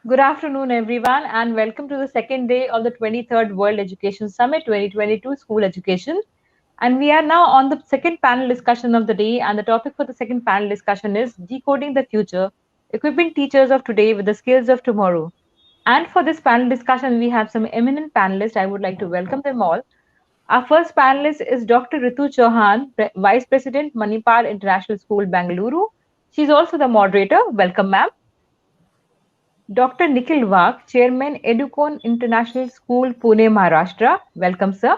Good afternoon, everyone, and welcome to the second day of the 23rd World Education Summit 2022 School Education. And we are now on the second panel discussion of the day, and the topic for the second panel discussion is Decoding the Future, Equipping Teachers of Today with the Skills of Tomorrow. And for this panel discussion, we have some eminent panelists. I would like to welcome them all. Our first panelist is Dr. Ritu Chauhan, Vice President, Manipal International School, Bangalore. She's also the moderator. Welcome, ma'am. Dr. Nikhil Wagh, Chairman, Educon International School, Pune, Maharashtra. Welcome, sir.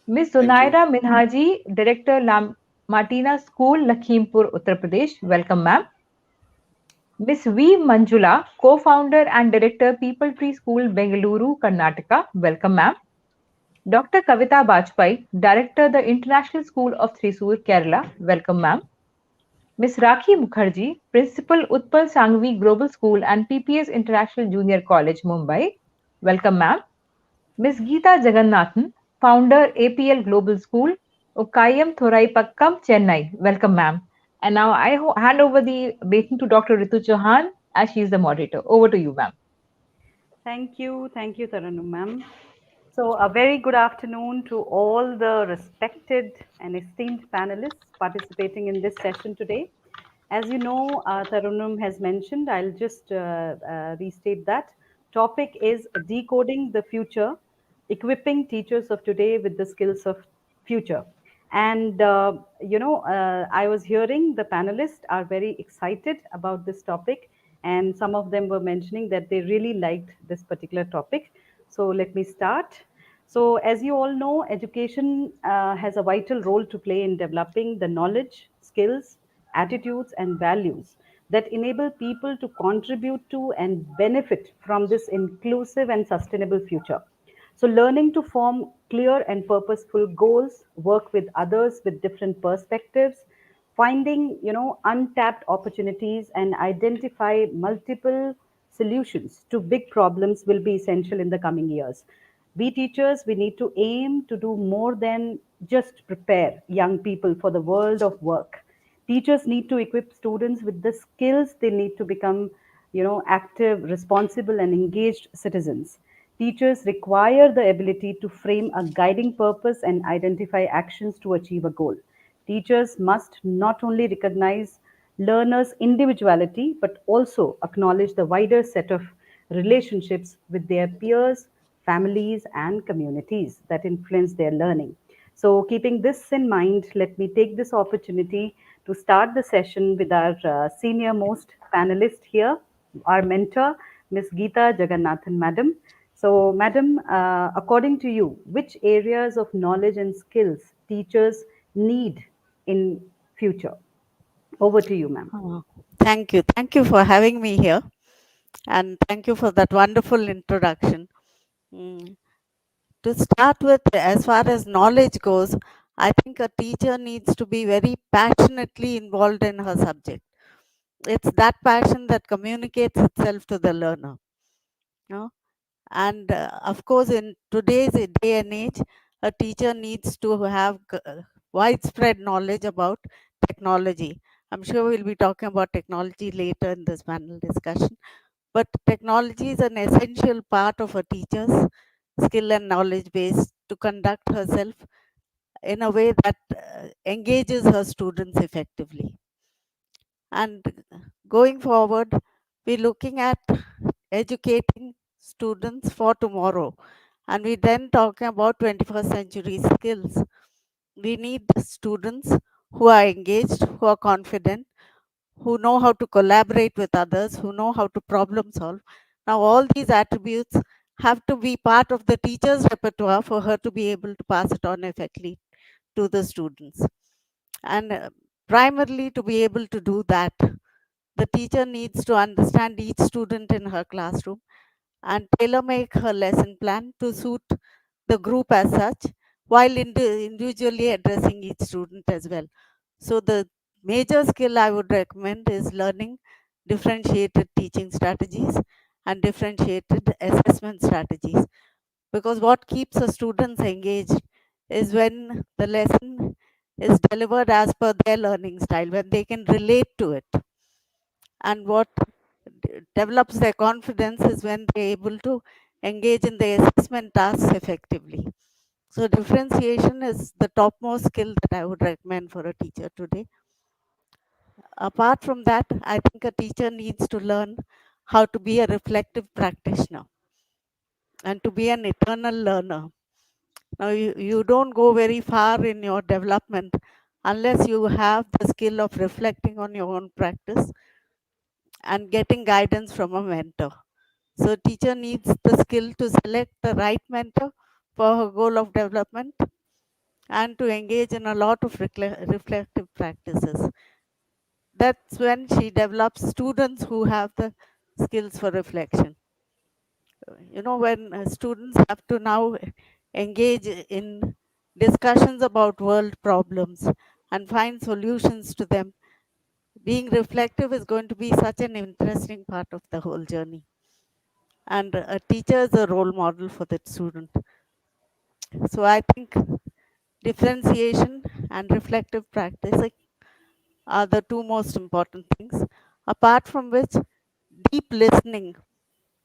Ms. Thank you. Zunaira Minhaji, Director, Martina School, Lakhimpur, Uttar Pradesh. Welcome, ma'am. Ms. V. Manjula, Co-founder and Director, People Tree School, Bengaluru, Karnataka. Welcome, ma'am. Dr. Kavita Bajpai, Director, the International School of Thrissur, Kerala. Welcome, ma'am. Ms. Rakhi Mukherjee, Principal, Utpal Sangvi Global School and PPS International Junior College, Mumbai. Welcome, ma'am. Ms. Geeta Jagannathan, Founder, APL Global School, Ukkayam Thoraipakkam, Chennai. Welcome, ma'am. And now I hand over the baton to Dr. Ritu Chauhan as she is the moderator. Over to you, ma'am. Thank you, Taranum ma'am. So, a very good afternoon to all the respected and esteemed panelists participating in this session today. As you know, Taranum has mentioned, I'll just restate that. Topic is decoding the future, equipping teachers of today with the skills of future. And, I was hearing the panelists are very excited about this topic, and some of them were mentioning that they really liked this particular topic. So, let me start. So, as you all know, education has a vital role to play in developing the knowledge, skills, attitudes, and values that enable people to contribute to and benefit from this inclusive and sustainable future. So, learning to form clear and purposeful goals, work with others with different perspectives, finding untapped opportunities, and identify multiple solutions to big problems will be essential in the coming years. We teachers, we need to aim to do more than just prepare young people for the world of work. Teachers need to equip students with the skills they need to become, active, responsible, and engaged citizens. Teachers require the ability to frame a guiding purpose and identify actions to achieve a goal. Teachers must not only recognize learners' individuality but also acknowledge the wider set of relationships with their peers, families, and communities that influence their learning. So, keeping this in mind, let me take this opportunity to start the session with our senior most panelist here, our mentor, Ms. Geeta Jagannathan, Madam. So, Madam, according to you, which areas of knowledge and skills teachers need in future? Over to you, ma'am. Oh, thank you. Thank you for having me here. And thank you for that wonderful introduction. Mm, To start with, as far as knowledge goes, I think a teacher needs to be very passionately involved in her subject. It's that passion that communicates itself to the learner. You know? And of course, in today's day and age, a teacher needs to have widespread knowledge about technology. I'm sure we'll be talking about technology later in this panel discussion. But technology is an essential part of a teacher's skill and knowledge base to conduct herself in a way that engages her students effectively. And going forward, we're looking at educating students for tomorrow. And we then talking about 21st century skills. We need students who are engaged, who are confident, who know how to collaborate with others, who know how to problem solve. Now, all these attributes have to be part of the teacher's repertoire for her to be able to pass it on effectively to the students. And primarily, to be able to do that, the teacher needs to understand each student in her classroom and tailor make her lesson plan to suit the group as such, while individually addressing each student as well. So, the major skill I would recommend is learning differentiated teaching strategies and differentiated assessment strategies, because what keeps the students engaged is when the lesson is delivered as per their learning style, when they can relate to it. And what develops their confidence is when they're able to engage in the assessment tasks effectively. So differentiation is the topmost skill that I would recommend for a teacher today. Apart from that, I think a teacher needs to learn how to be a reflective practitioner and to be an eternal learner. Now, you don't go very far in your development unless you have the skill of reflecting on your own practice and getting guidance from a mentor. So, teacher needs the skill to select the right mentor for her goal of development and to engage in a lot of reflective practices. That's when she develops students who have the skills for reflection. When students have to now engage in discussions about world problems and find solutions to them, being reflective is going to be such an interesting part of the whole journey. And a teacher is a role model for that student. So I think differentiation and reflective practice are the two most important things. Apart from which, deep listening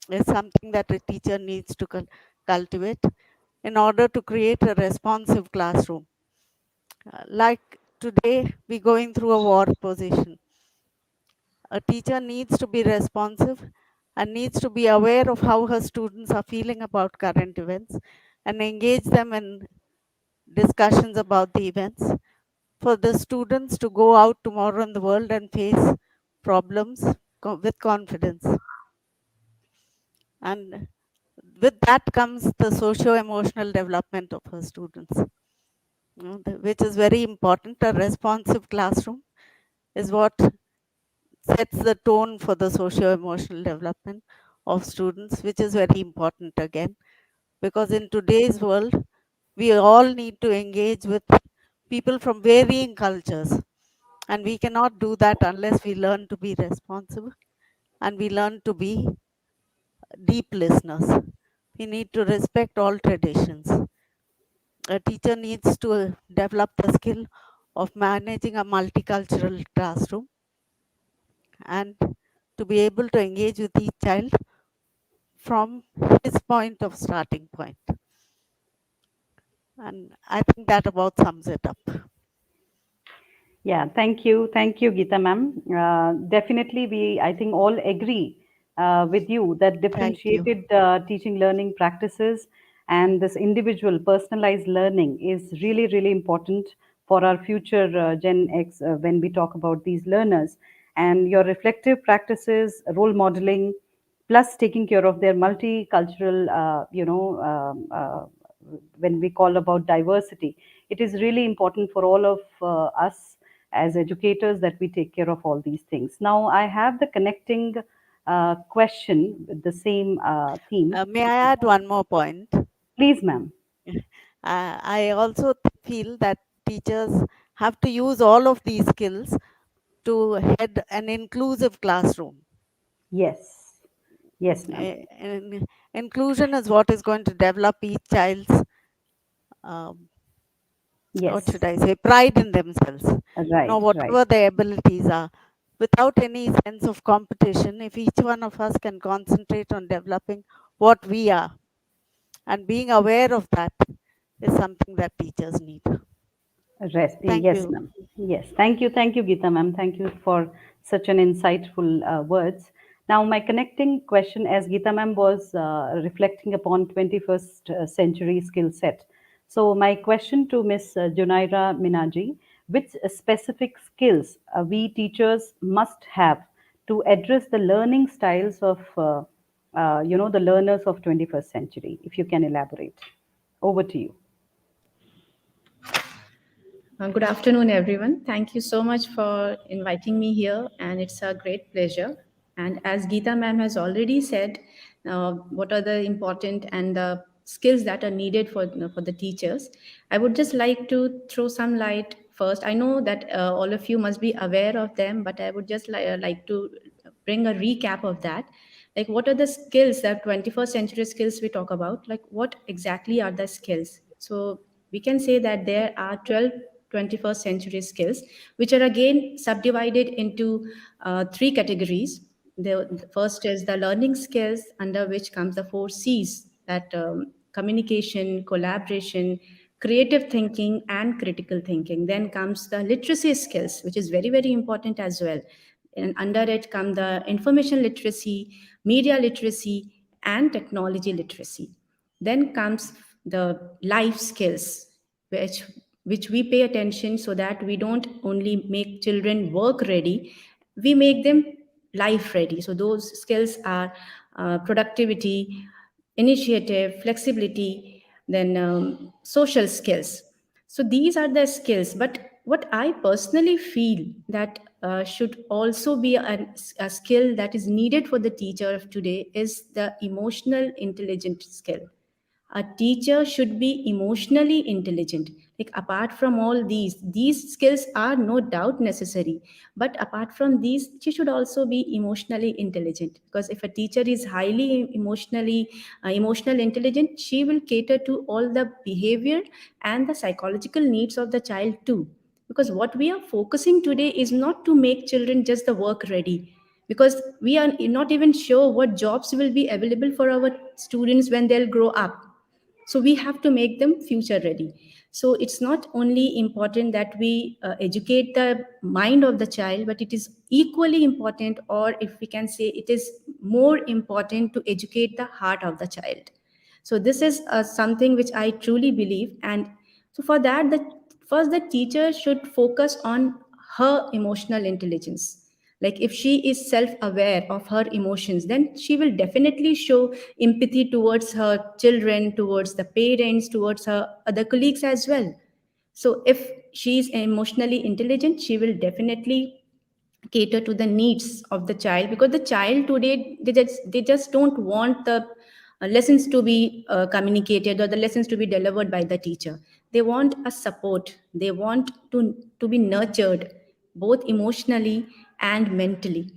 is something that a teacher needs to cultivate in order to create a responsive classroom. Like today, we're going through a war position. A teacher needs to be responsive and needs to be aware of how her students are feeling about current events and engage them in discussions about the events for the students to go out tomorrow in the world and face problems with confidence. And with that comes the socio-emotional development of her students, which is very important. A responsive classroom is what sets the tone for the socio-emotional development of students, which is very important again, because in today's world, we all need to engage with people from varying cultures. And we cannot do that unless we learn to be responsible and we learn to be deep listeners. We need to respect all traditions. A teacher needs to develop the skill of managing a multicultural classroom and to be able to engage with each child from his point of starting point. And I think that about sums it up. Yeah, thank you, Geeta ma'am. Definitely, I think, all agree with you that Thank you. differentiated teaching learning practices and this individual personalized learning is really, really important for our future Gen X when we talk about these learners. And your reflective practices, role modeling, plus taking care of their multicultural, when we call about diversity, it is really important for all of us as educators that we take care of all these things. Now, I have the connecting question with the same theme. May I add one more point? Please, ma'am. I also feel that teachers have to use all of these skills to head an inclusive classroom. Yes. Yes, ma'am. And inclusion is what is going to develop each child's, um, what Yes. should I say, pride in themselves. Right, right. Whatever their abilities are, without any sense of competition, if each one of us can concentrate on developing what we are and being aware of that is something that teachers need. Rest. Thank Yes, you. ma'am. Yes. Thank you, Geeta ma'am. Thank you for such an insightful words. Now, my connecting question, as Geeta ma'am was reflecting upon 21st century skill set. So, my question to Miss Junaira Minaji, which specific skills we teachers must have to address the learning styles of, the learners of 21st century? If you can elaborate. Over to you. Good afternoon, everyone. Thank you so much for inviting me here, and it's a great pleasure. And as Geeta ma'am has already said, what are the important and the skills that are needed for the teachers? I would just like to throw some light first. I know that all of you must be aware of them, but I would just like to bring a recap of that. Like, what are the skills that 21st century skills we talk about? Like, what exactly are the skills? So we can say that there are 12 21st century skills, which are again subdivided into three categories. The first is the learning skills, under which comes the four C's, that communication, collaboration, creative thinking, and critical thinking. Then comes the literacy skills, which is very, very important as well. And under it come the information literacy, media literacy, and technology literacy. Then comes the life skills, which we pay attention, so that we don't only make children work ready, we make them life ready. So those skills are productivity, initiative, flexibility, then social skills. So these are the skills. But what I personally feel that should also be a skill that is needed for the teacher of today is the emotional intelligence skill. A teacher should be emotionally intelligent. Like, apart from all these skills are no doubt necessary, but apart from these, she should also be emotionally intelligent, because if a teacher is highly emotional intelligent, she will cater to all the behavior and the psychological needs of the child too. Because what we are focusing today is not to make children just the work ready, because we are not even sure what jobs will be available for our students when they'll grow up. So we have to make them future ready. So it's not only important that we educate the mind of the child, but it is equally important, or if we can say, it is more important to educate the heart of the child. So this is something which I truly believe. And so for that, the first, the teacher should focus on her emotional intelligence. Like, if she is self aware of her emotions, then she will definitely show empathy towards her children, towards the parents, towards her other colleagues as well. So if she is emotionally intelligent, she will definitely cater to the needs of the child, because the child today, they just don't want the lessons to be communicated, or the lessons to be delivered by the teacher. They want a support, they want to be nurtured, both emotionally and mentally.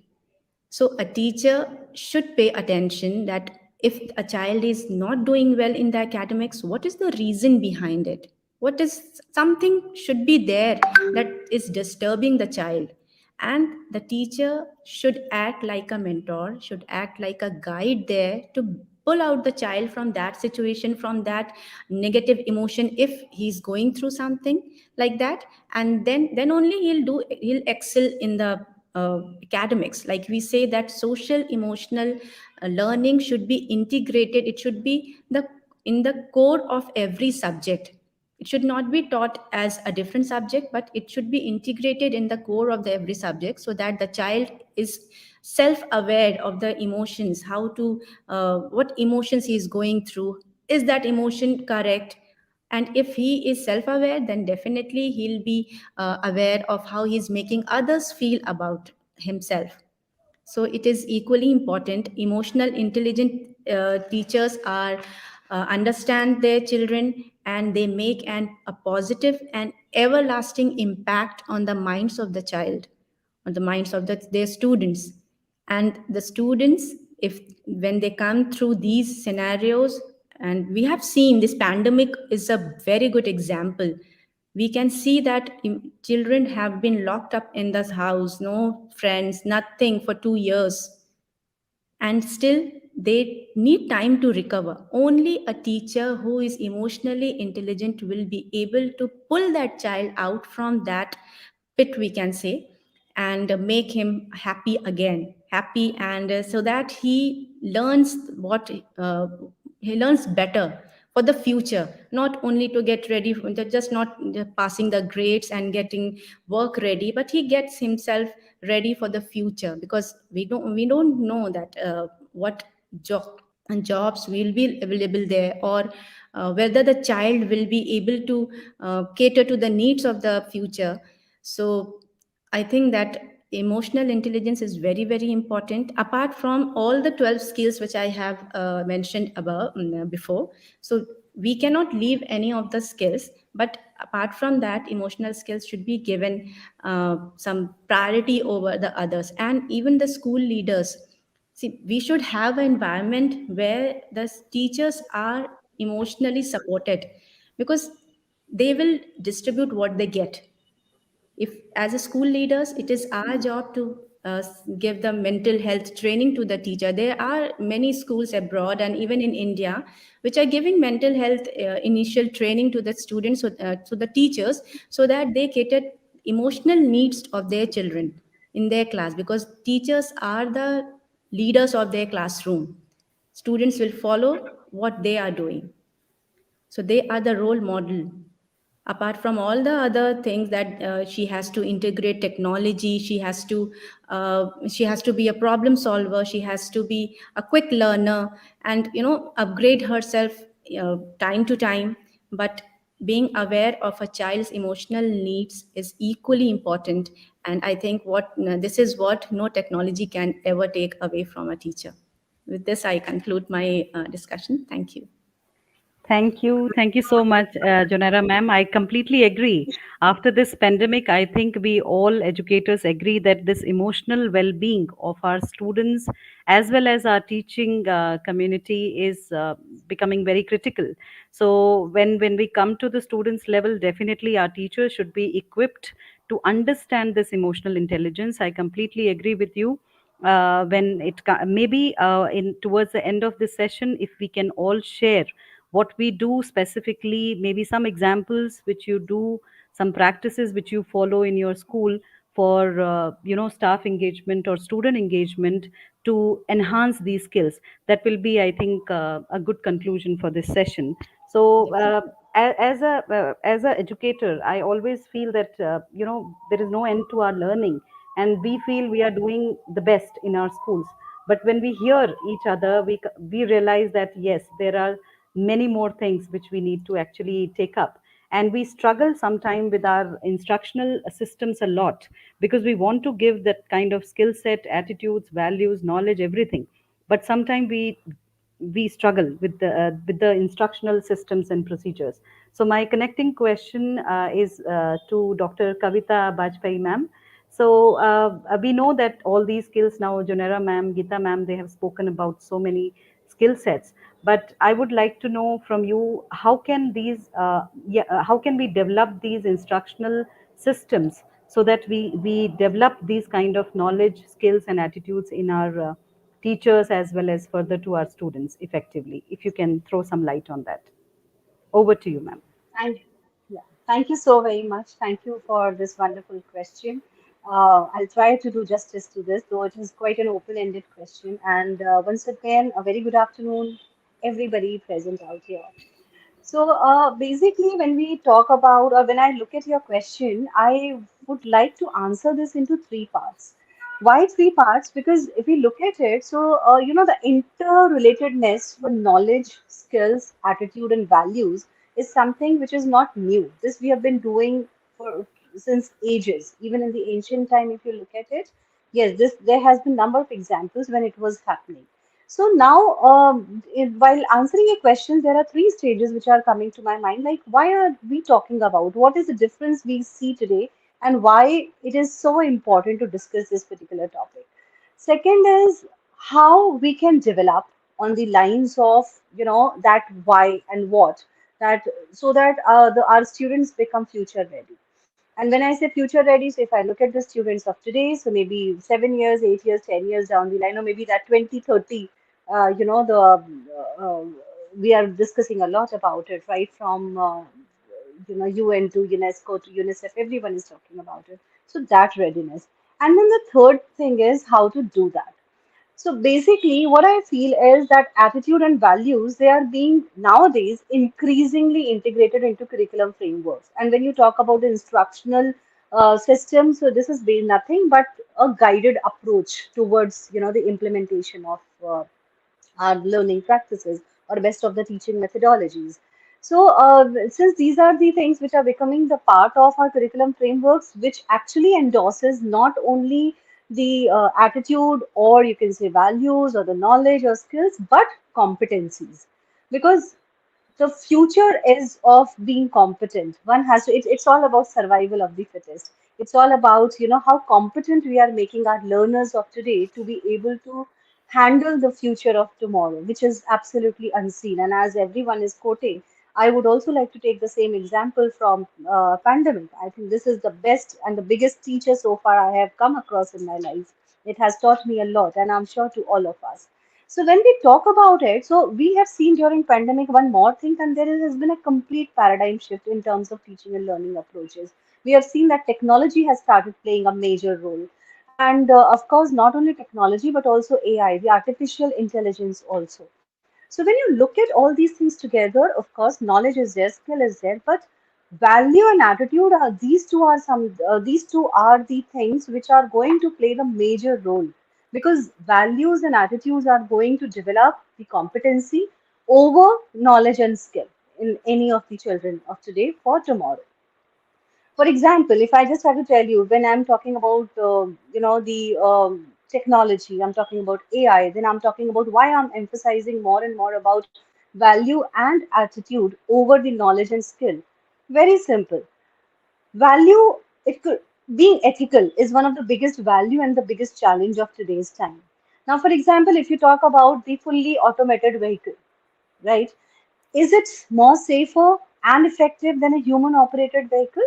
So a teacher should pay attention that if a child is not doing well in the academics, what is the reason behind it? What is something should be there that is disturbing the child? And the teacher should act like a mentor, should act like a guide there to pull out the child from that situation, from that negative emotion, if he's going through something like that. And then only he'll excel in the academics. Like, we say that social emotional learning should be integrated, it should be the in the core of every subject. It should not be taught as a different subject, but it should be integrated in the core of the every subject, so that the child is self aware of the emotions, how to what emotions he is going through, is that emotion correct? And if he is self aware, then definitely he'll be aware of how he's making others feel about himself. So it is equally important. Emotional intelligent teachers are understand their children, and they make a positive and everlasting impact on the minds of the child, on the minds of their students. And the students, if when they come through these scenarios, and we have seen this pandemic is a very good example. We can see that children have been locked up in this house, no friends, nothing, for 2 years, and still they need time to recover. Only a teacher who is emotionally intelligent will be able to pull that child out from that pit, we can say, and make him happy again, happy, and so that he learns better for the future, not only to get ready for just not passing the grades and getting work ready, but he gets himself ready for the future. Because we don't know that what job and jobs will be available there, or whether the child will be able to cater to the needs of the future. So I think that emotional intelligence is very, very important, apart from all the 12 skills which I have mentioned before. So we cannot leave any of the skills, but apart from that, emotional skills should be given some priority over the others. And even the school leaders, see, we should have an environment where the teachers are emotionally supported, because they will distribute what they get. If, as a school leaders, it is our job to give the mental health training to the teacher. There are many schools abroad and even in India which are giving mental health initial training to the students, to the teachers, so that they cater emotional needs of their children in their class, because teachers are the leaders of their classroom. Students will follow what they are doing, so they are the role model. Apart from all the other things that she has to integrate technology, she has to be a problem solver, she has to be a quick learner, and upgrade herself time to time. But being aware of a child's emotional needs is equally important, and I think this is what no technology can ever take away from a teacher. With this, I conclude my discussion. Thank you. Thank you. Thank you so much, Jonera ma'am. I completely agree. After this pandemic, I think we all educators agree that this emotional well-being of our students as well as our teaching community is becoming very critical. So when we come to the students level, definitely our teachers should be equipped to understand this emotional intelligence. I completely agree with you. When maybe in towards the end of this session, if we can all share what we do specifically, maybe some examples which you do, some practices which you follow in your school for staff engagement or student engagement to enhance these skills. That will be, I think, a good conclusion for this session. So as a educator, I always feel that there is no end to our learning, and we feel we are doing the best in our schools. But when we hear each other, we realize that yes, there are many more things which we need to actually take up. And we struggle sometimes with our instructional systems a lot, because we want to give that kind of skill set, attitudes, values, knowledge, everything. But sometimes we struggle with the instructional systems and procedures. So my connecting question is to Dr. Kavita Bajpai ma'am. So we know that all these skills now, Jonera ma'am, Gita ma'am, they have spoken about so many skill sets. But I would like to know from you, how can how can we develop these instructional systems so that we develop these kind of knowledge, skills, and attitudes in our teachers as well as further to our students effectively? If you can throw some light on that. Over to you, ma'am. Thank, yeah, thank you so very much. Thank you for this wonderful question. I'll try to do justice to this, though it is quite an open-ended question. And once again, a very good afternoon, everybody present out here. So basically, when we talk about, or when I look at your question, I would like to answer this into three parts. Why three parts? Because if we look at it, so the interrelatedness with knowledge, skills, attitude, and values is something which is not new. This we have been doing for since ages. Even in the ancient time, if you look at it, yes, this there has been number of examples when it was happening. So now, while answering your questions, there are three stages which are coming to my mind. Like, why are we talking about? What is the difference we see today, and why it is so important to discuss this particular topic? Second is how we can develop on the lines of that why and what, that so that our students become future ready. And when I say future ready, so if I look at the students of today, so maybe 7 years, 8 years, 10 years down the line, or maybe that 2030, the we are discussing a lot about it, right? From UN to UNESCO to UNICEF, everyone is talking about it. So that readiness. And then the third thing is how to do that. So basically, what I feel is that attitude and values, they are being nowadays increasingly integrated into curriculum frameworks. And when you talk about the instructional system, so this is nothing but a guided approach towards the implementation of our learning practices or best of the teaching methodologies. So, since these are the things which are becoming the part of our curriculum frameworks, which actually endorses not only the attitude or you can say values or the knowledge or skills, but competencies. Because the future is of being competent. One has to, it's all about survival of the fittest. It's all about how competent we are making our learners of today to be able to handle the future of tomorrow, which is absolutely unseen. And as everyone is quoting, I would also like to take the same example from pandemic. I think this is the best and the biggest teacher so far I have come across in my life. It has taught me a lot, and I'm sure to all of us. So when we talk about it, so we have seen during pandemic one more thing, and has been a complete paradigm shift in terms of teaching and learning approaches. We have seen that technology has started playing a major role, and of course, not only technology but also AI, the artificial intelligence also. So when you look at all these things together, of course, knowledge is there, skill is there, but value and attitude are these two are the things which are going to play the major role, because values and attitudes are going to develop the competency over knowledge and skill in any of the children of today for tomorrow. For example, if I just have to tell you, when I'm talking about the technology, I'm talking about AI, then I'm talking about why I'm emphasizing more and more about value and attitude over the knowledge and skill. Very simple. Value, it could being ethical is one of the biggest value and the biggest challenge of today's time. Now, for example, if you talk about the fully automated vehicle, right? Is it more safer and effective than a human operated vehicle?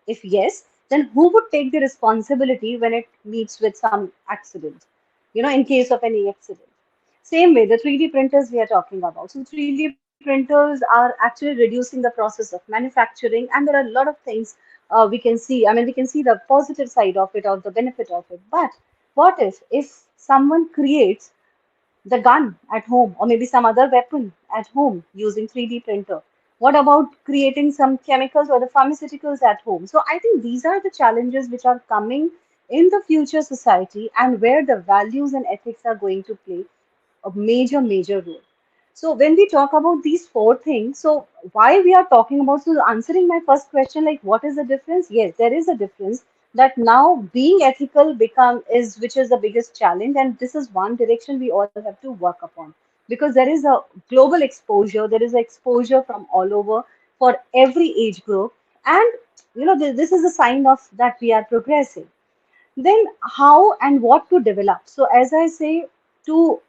If yes, then who would take the responsibility when it meets with some accident? In case of any accident. Same way, the 3D printers we are talking about. So 3D printers are actually reducing the process of manufacturing, and there are a lot of things we can see. I mean, we can see the positive side of it or the benefit of it. But what if someone creates the gun at home or maybe some other weapon at home using 3D printer? What about creating some chemicals or the pharmaceuticals at home? So I think these are the challenges which are coming in the future society, and where the values and ethics are going to play a major, major role. So when we talk about these four things, so why we are talking about, so answering my first question, like what is the difference? Yes, there is a difference, that now being ethical become is which is the biggest challenge, and this is one direction we all have to work upon, because there is a global exposure, there is exposure from all over for every age group, and this is a sign of that we are progressing. Then how and what to develop? So as I say, to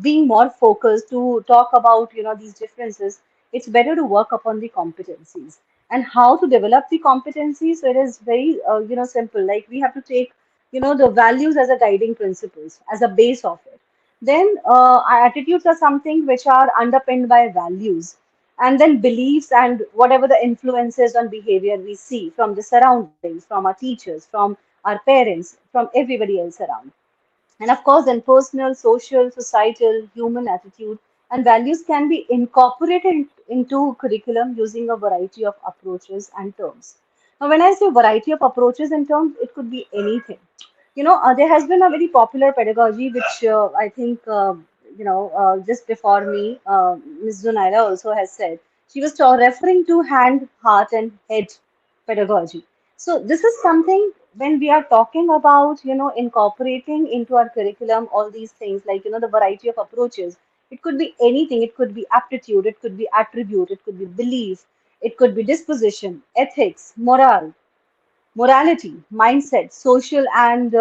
being more focused, to talk about these differences, it's better to work upon the competencies. And how to develop the competencies? So it is very simple, like we have to take the values as a guiding principles, as a base of it. Then our attitudes are something which are underpinned by values, and then beliefs and whatever the influences on behavior we see from the surroundings, from our teachers, from our parents, from everybody else around. And of course, then personal, social, societal, human attitude and values can be incorporated into curriculum using a variety of approaches and terms. Now, when I say variety of approaches and terms, it could be anything. There has been a very popular pedagogy which I think, just before me, Ms. Zunaira also has said. She was referring to hand, heart, and head pedagogy. So this is something when we are talking about, incorporating into our curriculum all these things, like, the variety of approaches. It could be anything. It could be aptitude, it could be attribute, it could be belief, it could be disposition, ethics, morality, mindset, social and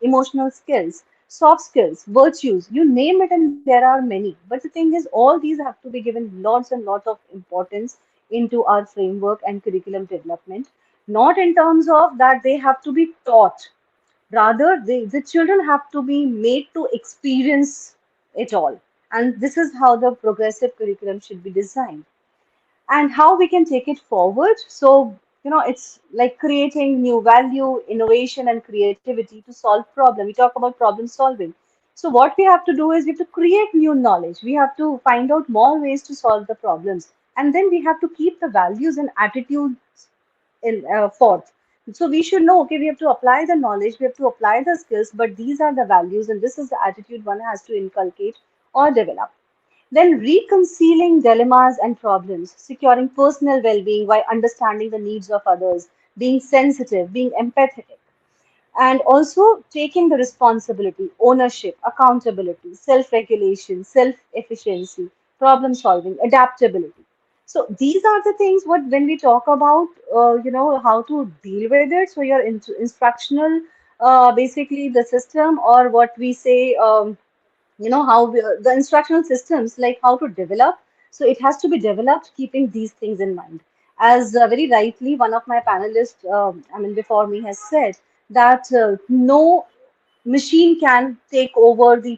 emotional skills, soft skills, virtues, you name it, and there are many. But the thing is, all these have to be given lots and lots of importance into our framework and curriculum development, not in terms of that they have to be taught. Rather, the children have to be made to experience it all. And this is how the progressive curriculum should be designed, and how we can take it forward. So, it's like creating new value, innovation, and creativity to solve problem. We talk about problem solving. So what we have to do is we have to create new knowledge. We have to find out more ways to solve the problems. And then we have to keep the values and attitudes in forth. So we should know, okay, we have to apply the knowledge, we have to apply the skills, but these are the values and this is the attitude one has to inculcate or develop. Then reconciling dilemmas and problems, securing personal well being while understanding the needs of others, being sensitive, being empathetic, and also taking the responsibility, ownership, accountability, self regulation, self efficiency, problem solving, adaptability. So these are the things what when we talk about how to deal with it. So your instructional basically the system, or what we say, how the instructional systems, like how to develop. So it has to be developed keeping these things in mind. As very rightly one of my panelists, I mean before me, has said that no machine can take over the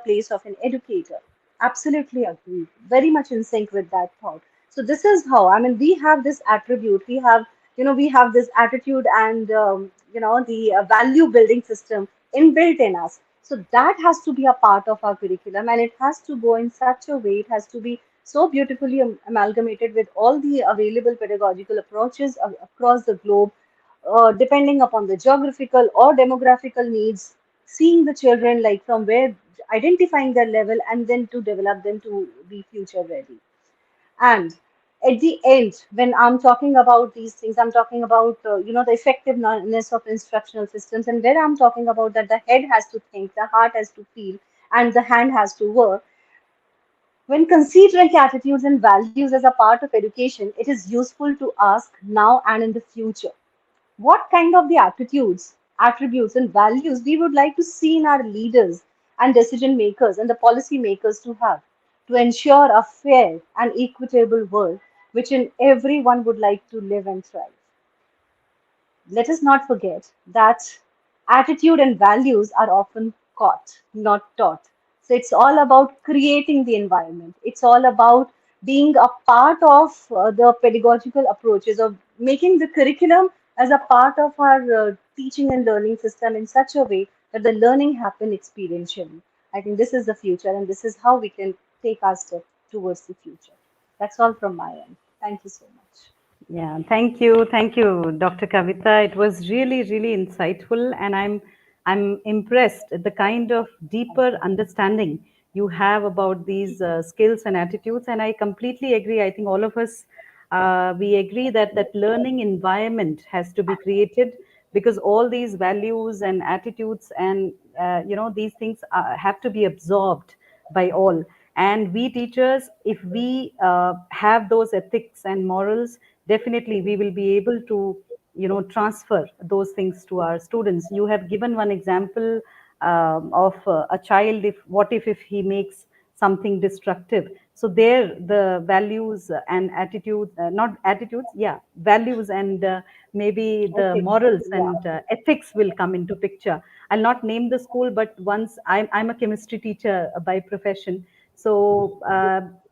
place of an educator. Absolutely agree. Very much in sync with that thought. So this is how, I mean, we have this attribute, we have this attitude and the value building system inbuilt in us. So that has to be a part of our curriculum, and it has to go in such a way. It has to be so beautifully amalgamated with all the available pedagogical approaches across the globe, depending upon the geographical or demographical needs, seeing the children like from where, identifying their level, and then to develop them to be future ready. And at the end, when I'm talking about these things, I'm talking about the effectiveness of instructional systems, and where I'm talking about that the head has to think, the heart has to feel, and the hand has to work. When considering attitudes and values as a part of education, it is useful to ask now and in the future what kind of the attitudes, attributes, and values we would like to see in our leaders and decision makers and the policy makers to have to ensure a fair and equitable world which in everyone would like to live and thrive. Let us not forget that attitude and values are often caught, not taught. So it's all about creating the environment. It's all about being a part of the pedagogical approaches of making the curriculum as a part of our teaching and learning system in such a way that the learning happen experientially. I think this is the future, and this is how we can take our step towards the future. That's all from my end. Thank you so much. Yeah, thank you, Dr. Kavita. It was really, really insightful, and I'm impressed at the kind of deeper understanding you have about these skills and attitudes. And I completely agree. I think all of us we agree that that learning environment has to be created, because all these values and attitudes and these things have to be absorbed by all. And we teachers, if we have those ethics and morals, definitely we will be able to transfer those things to our students. You have given one example of a child, if what if he makes something destructive. So there the values and attitudes, not attitudes, yeah, values and maybe the Ethics. morals Yeah. and ethics will come into picture. I'll not name the school, but once I'm a chemistry teacher by profession. So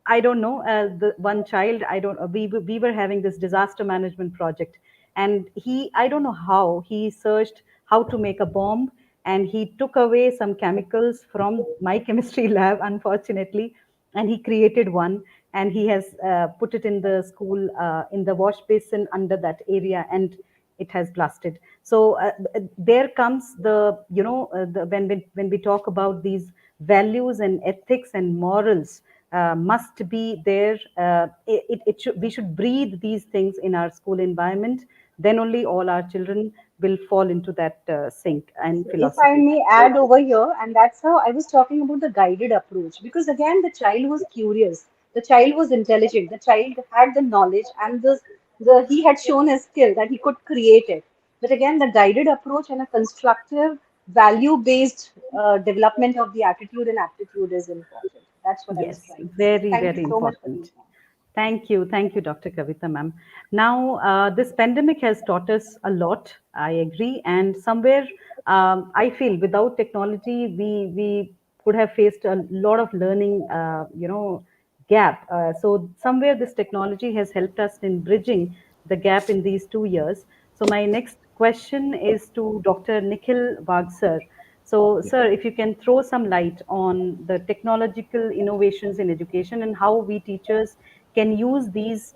I don't know, the one child, I don't we were having this disaster management project, and I don't know how he searched how to make a bomb, and he took away some chemicals from my chemistry lab, unfortunately, and he created one, and he has put it in the school, in the wash basin under that area, and it has blasted. So there comes the when we talk about these values and ethics and morals, must be there. We should breathe these things in our school environment. Then only all our children will fall into that sync and So if I philosophy. may add over here, and that's how I was talking about the guided approach, because again, the child was curious, the child was intelligent, the child had the knowledge, and the he had shown his skill that he could create it. But again, the guided approach and a constructive, value-based development of the attitude and aptitude is important. That's what I was Yes, trying to say. very, Thank you very so much for important. being here. Thank you, Dr. Kavita, ma'am. Now, this pandemic has taught us a lot. I agree, and somewhere I feel without technology, we could have faced a lot of learning, gap. So somewhere this technology has helped us in bridging the gap in these 2 years. So my next question is to Dr. Nikhil Wag, sir. So, Yeah, sir, if you can throw some light on the technological innovations in education and how we teachers can use these,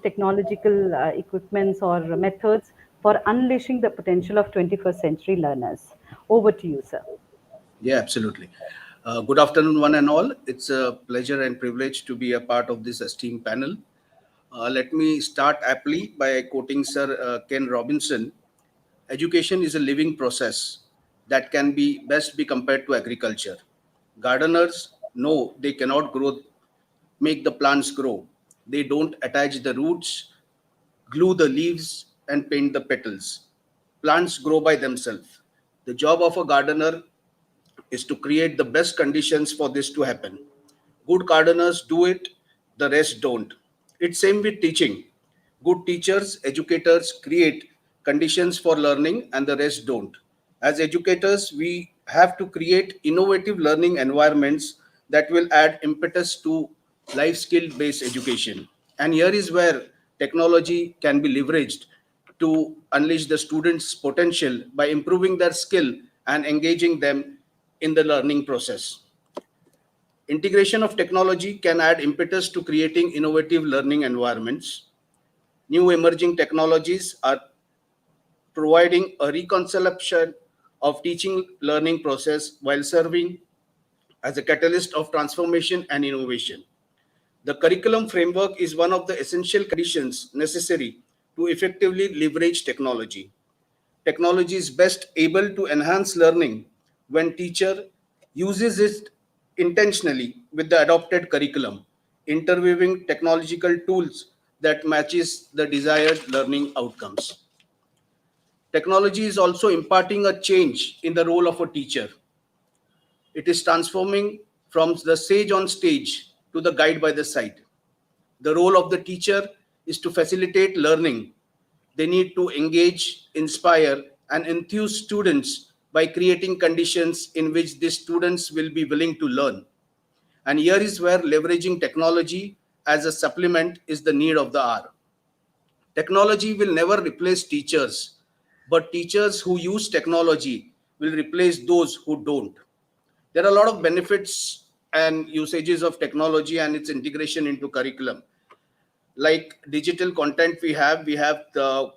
technological equipments or methods for unleashing the potential of 21st century learners. Over to you, sir. yeah, absolutely. Good afternoon, one and all. It's a pleasure and privilege to be a part of this esteemed panel. Let me start aptly by quoting Sir Ken Robinson. Education is a living process that can be best be compared to agriculture. Gardeners know they cannot make the plants grow. They don't attach the roots, glue the leaves, and paint the petals. Plants grow by themselves. The job of a gardener is to create the best conditions for this to happen. Good gardeners do it, the rest don't. It's same with teaching. Good teachers, educators create conditions for learning and the rest don't. As educators, we have to create innovative learning environments that will add impetus to life skill based education. And here is where technology can be leveraged to unleash the students' potential by improving their skill and engaging them in the learning process. Integration of technology can add impetus to creating innovative learning environments. New emerging technologies are providing a reconception of teaching learning process while serving as a catalyst of transformation and innovation. The curriculum framework is one of the essential conditions necessary to effectively leverage technology. Technology is best able to enhance learning when teacher uses it intentionally with the adopted curriculum, interweaving technological tools that matches the desired learning outcomes. Technology is also imparting a change in the role of a teacher. It is transforming from the sage on stage to the guide by the side. The role of the teacher is to facilitate learning. They need to engage, inspire, and enthuse students by creating conditions in which these students will be willing to learn. And here is where leveraging technology as a supplement is the need of the hour. Technology will never replace teachers, but teachers who use technology will replace those who don't. There are a lot of benefits and usages of technology and its integration into curriculum. Like digital content, we have the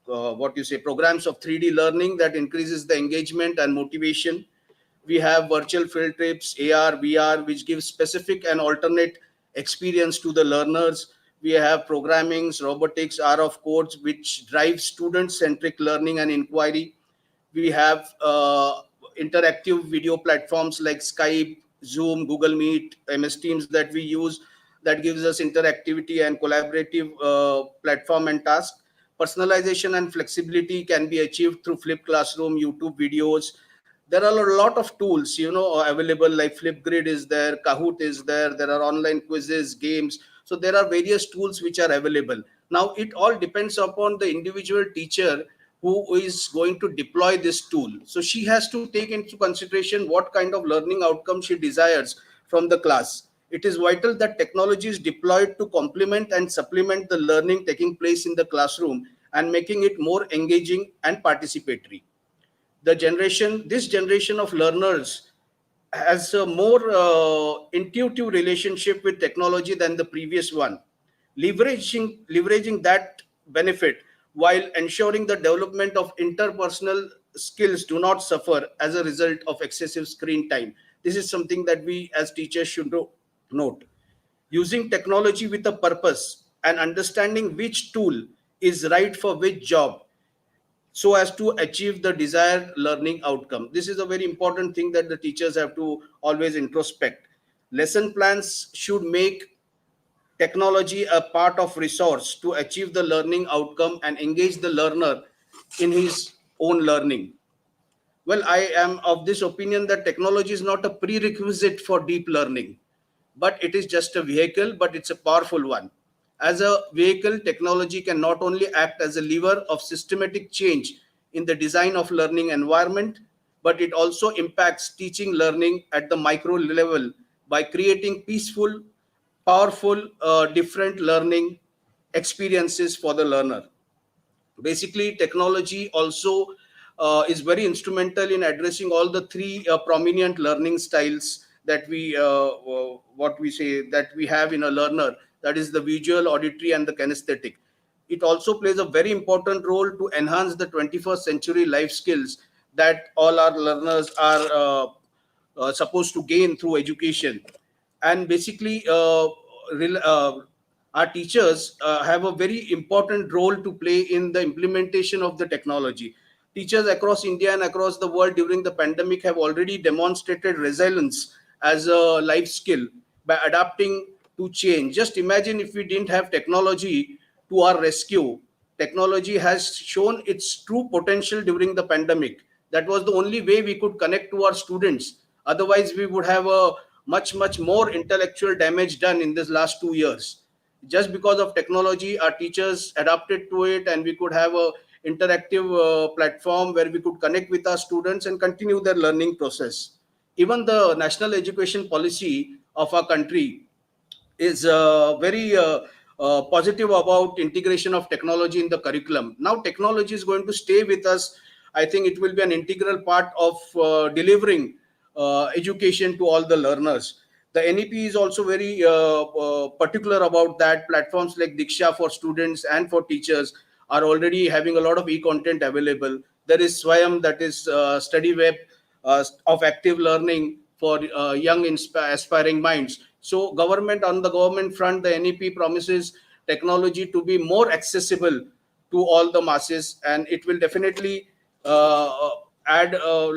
what you say programs of 3D learning that increases the engagement and motivation. We have virtual field trips, AR, VR, which gives specific and alternate experience to the learners. We have programmings, robotics, R of codes, which drive student centric learning and inquiry. We have interactive video platforms like Skype, Zoom, Google Meet, MS Teams that we use, that gives us interactivity and collaborative platform and task. Personalization and flexibility can be achieved through flipped classroom, YouTube videos. There are a lot of tools, available, like Flipgrid is there, Kahoot is there. There are online quizzes, games. So there are various tools which are available. Now it all depends upon the individual teacher who is going to deploy this tool. So she has to take into consideration what kind of learning outcome she desires from the class. It is vital that technology is deployed to complement and supplement the learning taking place in the classroom and making it more engaging and participatory. This generation of learners has a more intuitive relationship with technology than the previous one, leveraging that benefit while ensuring the development of interpersonal skills do not suffer as a result of excessive screen time. This is something that we as teachers should note. Using technology with a purpose and understanding which tool is right for which job so as to achieve the desired learning outcome. This is a very important thing that the teachers have to always introspect. Lesson plans should make technology a part of resource to achieve the learning outcome and engage the learner in his own learning. Well, I am of this opinion that technology is not a prerequisite for deep learning, but it is just a vehicle, but it's a powerful one. As a vehicle, technology can not only act as a lever of systematic change in the design of learning environment, but it also impacts teaching learning at the micro level by creating peaceful, powerful, different learning experiences for the learner. Basically, technology also is very instrumental in addressing all the three prominent learning styles that what we say that we have in a learner, that is the visual, auditory, and the kinesthetic. It also plays a very important role to enhance the 21st century life skills that all our learners are supposed to gain through education. And basically, our teachers have a very important role to play in the implementation of the technology. Teachers across India and across the world during the pandemic have already demonstrated resilience as a life skill by adapting to change. Just imagine if we didn't have technology to our rescue. Technology has shown its true potential during the pandemic. That was the only way we could connect to our students. Otherwise, we would have a much more intellectual damage done in this last 2 years. Just because of technology, our teachers adapted to it, and we could have a interactive platform where we could connect with our students and continue their learning process. Even the national education policy of our country is very positive about integration of technology in the curriculum. Now technology is going to stay with us. I think it will be an integral part of delivering education to all the learners. The NEP is also very particular about that. Platforms like Diksha for students and for teachers are already having a lot of e-content available. There is Swayam, that is study web of active learning for young aspiring minds. So government, on the government front, the NEP promises technology to be more accessible to all the masses, and it will definitely add a uh,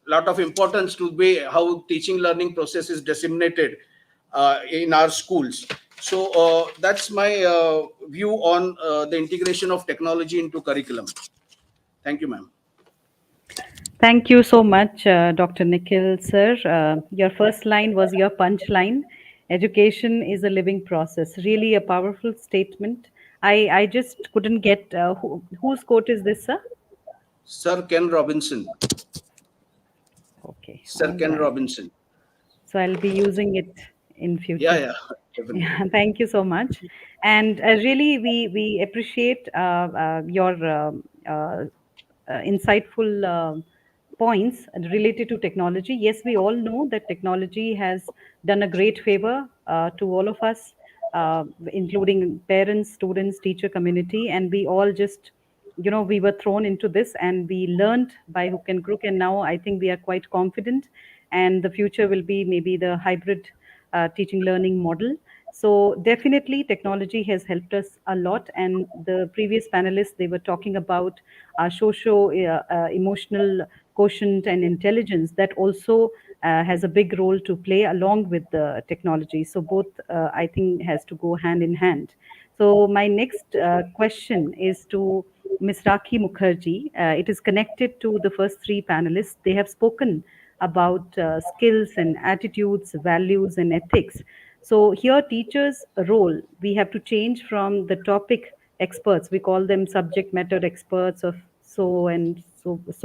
lot of importance to way how teaching learning process is disseminated in our schools. So that's my view on the integration of technology into curriculum. Thank you, ma'am. Thank you so much, Dr. Nikhil, sir. Your first line was your punch line. Education is a living process. Really a powerful statement. I just couldn't get whose quote is this, sir? Sir Ken Robinson. Okay, Sir all Ken right. Robinson. So I'll be using it in Yeah, future. yeah, definitely. Yeah, thank you so much. And really, we appreciate your insightful points related to technology. Yes, we all know that technology has done a great favor to all of us, including parents, students, teacher community, and we all just, we were thrown into this and we learned by hook and crook, and now I think we are quite confident, and the future will be maybe the hybrid teaching learning model. So definitely technology has helped us a lot, and the previous panelists, they were talking about our socio emotional quotient and intelligence that also has a big role to play along with the technology. So both I think has to go hand in hand. So my next question is to Ms. Rakhi Mukherjee. It is connected to the first three panelists. They have spoken about skills and attitudes, values, and ethics. So here, teachers' role, we have to change from the topic experts. We call them subject matter experts of so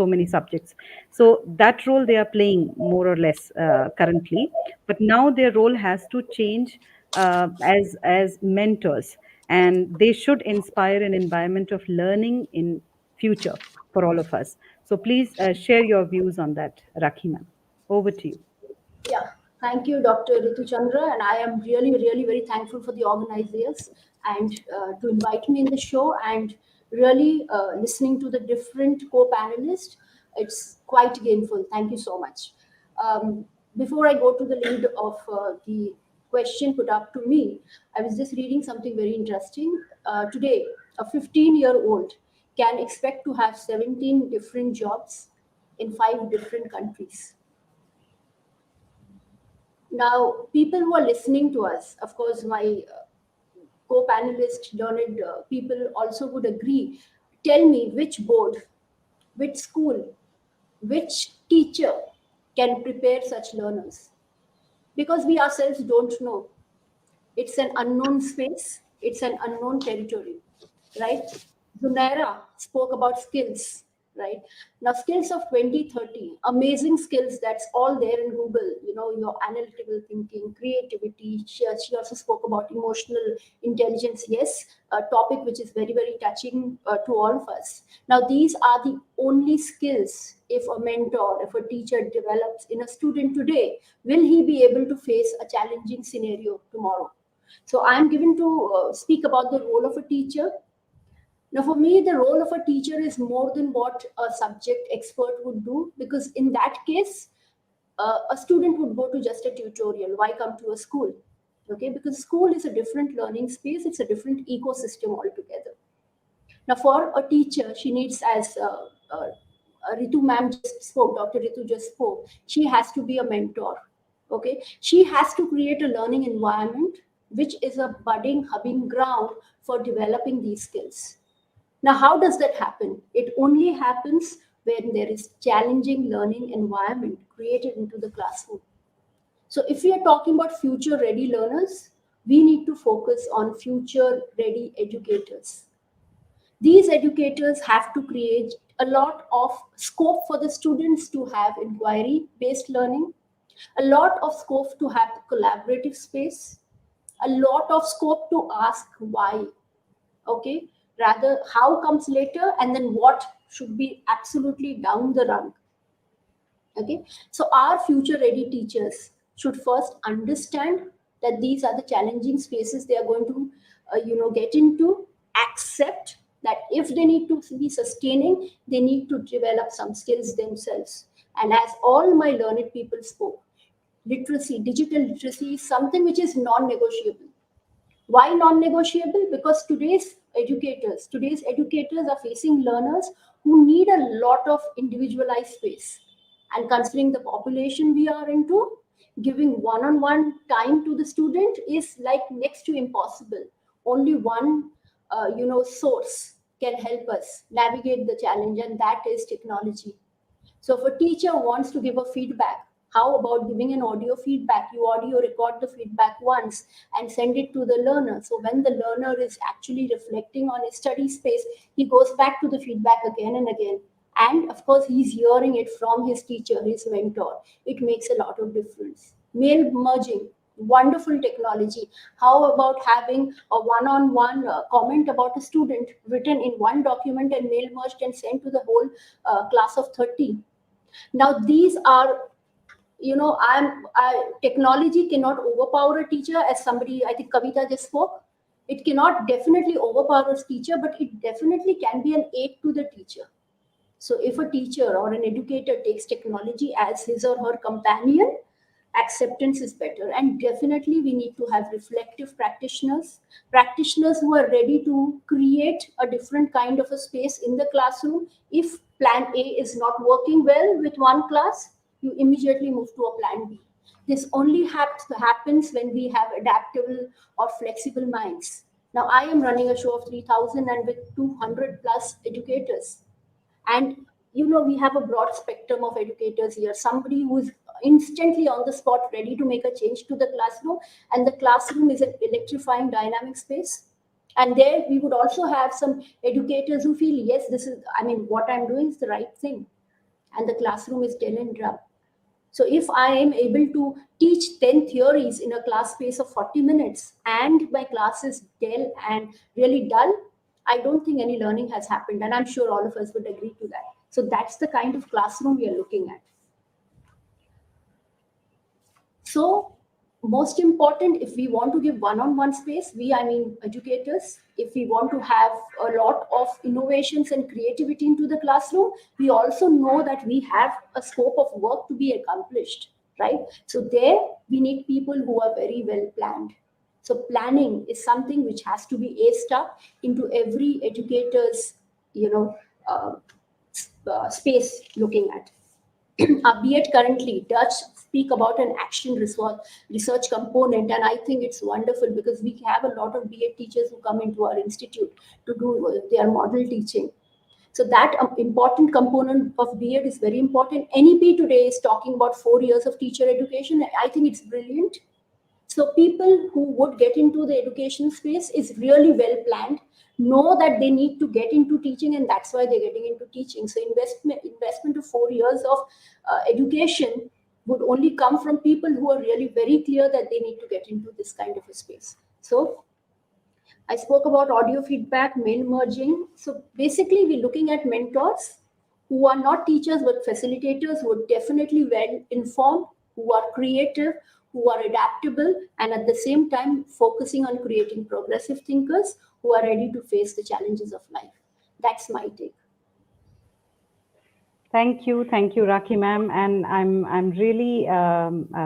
many subjects. So that role they are playing more or less currently, but now their role has to change as mentors, and they should inspire an environment of learning in future for all of us. So please share your views on that, Rakhi ma'am. Over to you. Yeah, thank you, Dr. Ritu Chandra, and I am really, really very thankful for the organizers and to invite me in the show and really listening to the different co-panelists. It's quite gainful. Thank you so much. Um, Before I go to the lead of the question put up to me, I was just reading something very interesting. Today, a 15-year-old can expect to have 17 different jobs in 5 different countries. Now, people who are listening to us, of course, my co-panelists, learned people also would agree. Tell me which board, which school, which teacher can prepare such learners? Because we ourselves don't know. It's an unknown space, it's an unknown territory, right? Zunaira spoke about skills, right? Now, skills of 2030, amazing skills that's all there in Google, your analytical thinking, creativity. She also spoke about emotional intelligence, yes, a topic which is very, very touching to all of us. Now, these are the only skills if a mentor, if a teacher develops in a student today, will he be able to face a challenging scenario tomorrow? So I'm given to speak about the role of a teacher. Now, for me, the role of a teacher is more than what a subject expert would do, because in that case, a student would go to just a tutorial. Why come to a school? Okay, because school is a different learning space, it's a different ecosystem altogether. Now, for a teacher, she needs, as Ritu ma'am just spoke, Dr. Ritu just spoke, she has to be a mentor. Okay, she has to create a learning environment which is a budding, hubbing ground for developing these skills. Now, how does that happen? It only happens when there is challenging learning environment created into the classroom. So, if we are talking about future ready learners, we need to focus on future ready educators. These educators have to create a lot of scope for the students to have inquiry based learning, a lot of scope to have collaborative space, a lot of scope to ask why, okay, rather how comes later, and then what should be absolutely down the run. Okay, so our future ready teachers should first understand that these are the challenging spaces they are going to get into, accept that if they need to be sustaining, they need to develop some skills themselves. And as all my learned people spoke, literacy, digital literacy is something which is non-negotiable. Why non-negotiable? Because today's educators are facing learners who need a lot of individualized space. And considering the population we are into, giving one-on-one time to the student is like next to impossible. Only one, source can help us navigate the challenge, and that is technology. So if a teacher wants to give a feedback, how about giving an audio feedback? You audio record the feedback once and send it to the learner. So when the learner is actually reflecting on his study space, he goes back to the feedback again and again. And of course, he's hearing it from his teacher, his mentor. It makes a lot of difference. Mail merging, wonderful technology. How about having a one-on-one comment about a student written in one document and mail merged and sent to the whole class of 30? Now these are, technology cannot overpower a teacher, as somebody, I think Kavita just spoke. It cannot definitely overpower a teacher, but it definitely can be an aid to the teacher. So if a teacher or an educator takes technology as his or her companion, acceptance is better. And definitely we need to have reflective practitioners who are ready to create a different kind of a space in the classroom. If plan A is not working well with one class, you immediately move to a plan B. This only happens when we have adaptable or flexible minds. Now I am running a show of 3000 and with 200 plus educators, and we have a broad spectrum of educators here. Somebody who is instantly on the spot ready to make a change to the classroom, and the classroom is an electrifying dynamic space. And there we would also have some educators who feel, yes, this is, I mean, what I'm doing is the right thing, and the classroom is dead and dry. So if I am able to teach 10 theories in a class space of 40 minutes and my class is dull and really dull, I don't think any learning has happened. And I'm sure all of us would agree to that. So that's the kind of classroom we are looking at. So most important, if we want to give one-on-one space, I mean educators, if we want to have a lot of innovations and creativity into the classroom, we also know that we have a scope of work to be accomplished, right? So there we need people who are very well planned. So planning is something which has to be aced up into every educator's, uh, space looking at. Our B.Ed currently does speak about an action research component, and I think it's wonderful because we have a lot of B.Ed teachers who come into our institute to do their model teaching. So that important component of B.Ed is very important. NEP today is talking about 4 years of teacher education. I think it's brilliant. So people who would get into the education space is really well planned, know that they need to get into teaching, and that's why they're getting into teaching. So investment of 4 years of education would only come from people who are really very clear that they need to get into this kind of a space. So I spoke about audio feedback, mail merging. So basically, we're looking at mentors who are not teachers but facilitators, who are definitely well informed, who are creative, who are adaptable, and at the same time focusing on creating progressive thinkers who are ready to face the challenges of life. That's my take. Thank you, Rakhi ma'am, and I'm really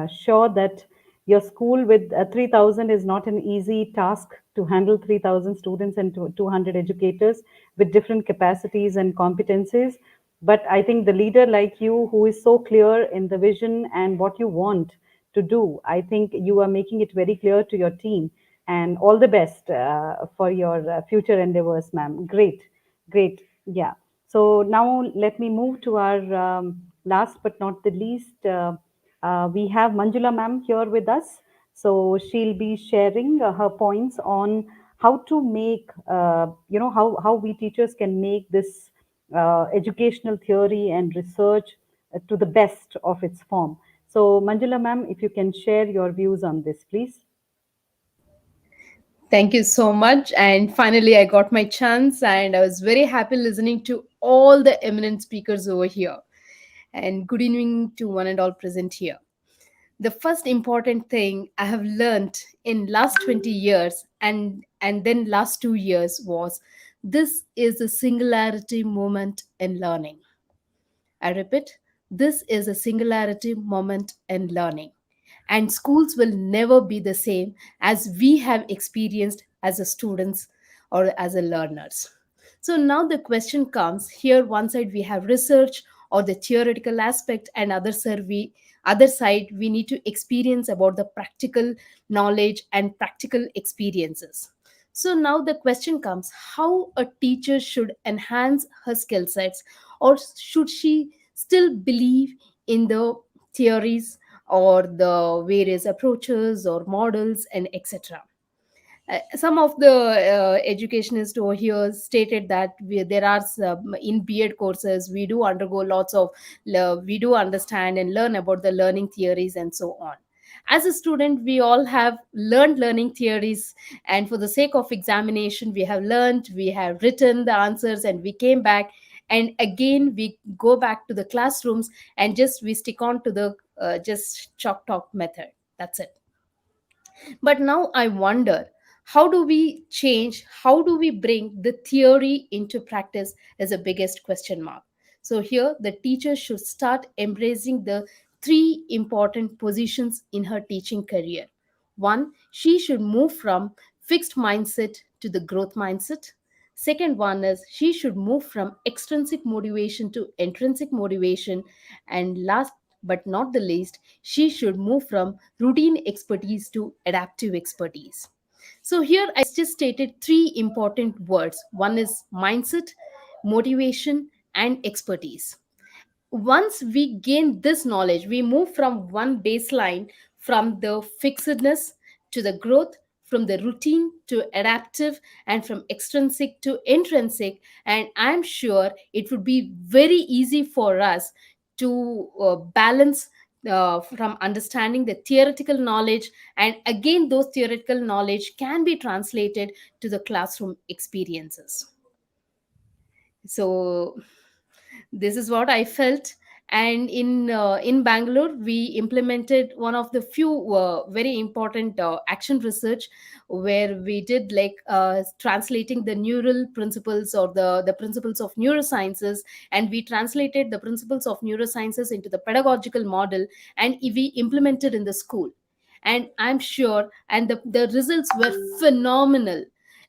sure that your school with 3,000 is not an easy task to handle 3,000 students and 200 educators with different capacities and competencies. But I think the leader like you, who is so clear in the vision and what you want to do, I think you are making it very clear to your team. And all the best for your future endeavors, ma'am. Great, great. Yeah. So now let me move to our last but not the least. We have Manjula ma'am here with us. So she'll be sharing her points on how to make, how we teachers can make this educational theory and research to the best of its form. So, Manjula ma'am, if you can share your views on this, please. Thank you so much. And finally, I got my chance, and I was very happy listening to all the eminent speakers over here. And good evening to one and all present here. The first important thing I have learned in last 20 years and then last 2 years was this is a singularity moment in learning. I repeat, this is a singularity moment in learning. And schools will never be the same as we have experienced as a students or as a learners. So now the question comes here, one side we have research or the theoretical aspect, and other side we need to experience about the practical knowledge and practical experiences. So now the question comes how a teacher should enhance her skill sets, or should she still believe in the theories or the various approaches or models and etc. Some of the educationists over here stated that there are some, in B.Ed courses we do undergo lots of we do understand and learn about the learning theories and so on. As a student we all have learned learning theories, and for the sake of examination we have learned, we have written the answers, and we came back, and again we go back to the classrooms and just we stick on to the just chalk talk method. That's it. But now I wonder, how do we change, how do we bring the theory into practice is a biggest question mark. So here the teacher should start embracing the three important positions in her teaching career. One, she should move from fixed mindset to the growth mindset. Second one is she should move from extrinsic motivation to intrinsic motivation. And last but not the least, she should move from routine expertise to adaptive expertise. So here I just stated three important words. One is mindset, motivation, and expertise. Once we gain this knowledge, we move from one baseline, from the fixedness to the growth, from the routine to adaptive, and from extrinsic to intrinsic. And I'm sure it would be very easy for us to balance from understanding the theoretical knowledge, and again those theoretical knowledge can be translated to the classroom experiences. So this is what I felt. And in Bangalore we implemented one of the few very important action research, where we did like translating the neural principles or the principles of neurosciences, and we translated the principles of neurosciences into the pedagogical model, and we implemented in the school. And I'm sure, and the results were phenomenal.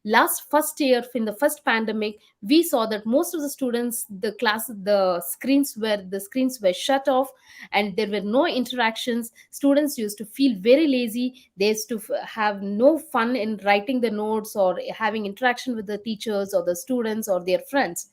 Last first year in the first pandemic, we saw that most of the students, the screens were shut off, and there were no interactions. Students used to feel very lazy. They used to have no fun in writing the notes or having interaction with the teachers or the students or their friends.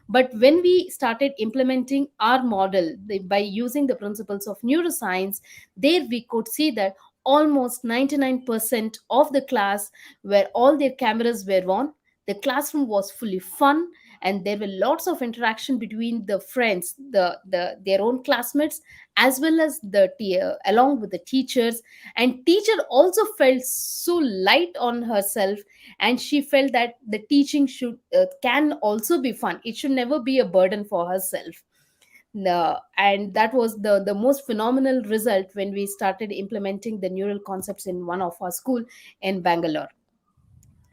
But when we started implementing our model by using the principles of neuroscience, there we could see that almost 99% of the class, where all their cameras were on, the classroom was fully fun, and there were lots of interaction between the friends, their own classmates, as well as along with the teachers. And teacher also felt so light on herself, and she felt that the teaching should can also be fun. It should never be a burden for herself. And that was the most phenomenal result when we started implementing the neural concepts in one of our school in Bangalore.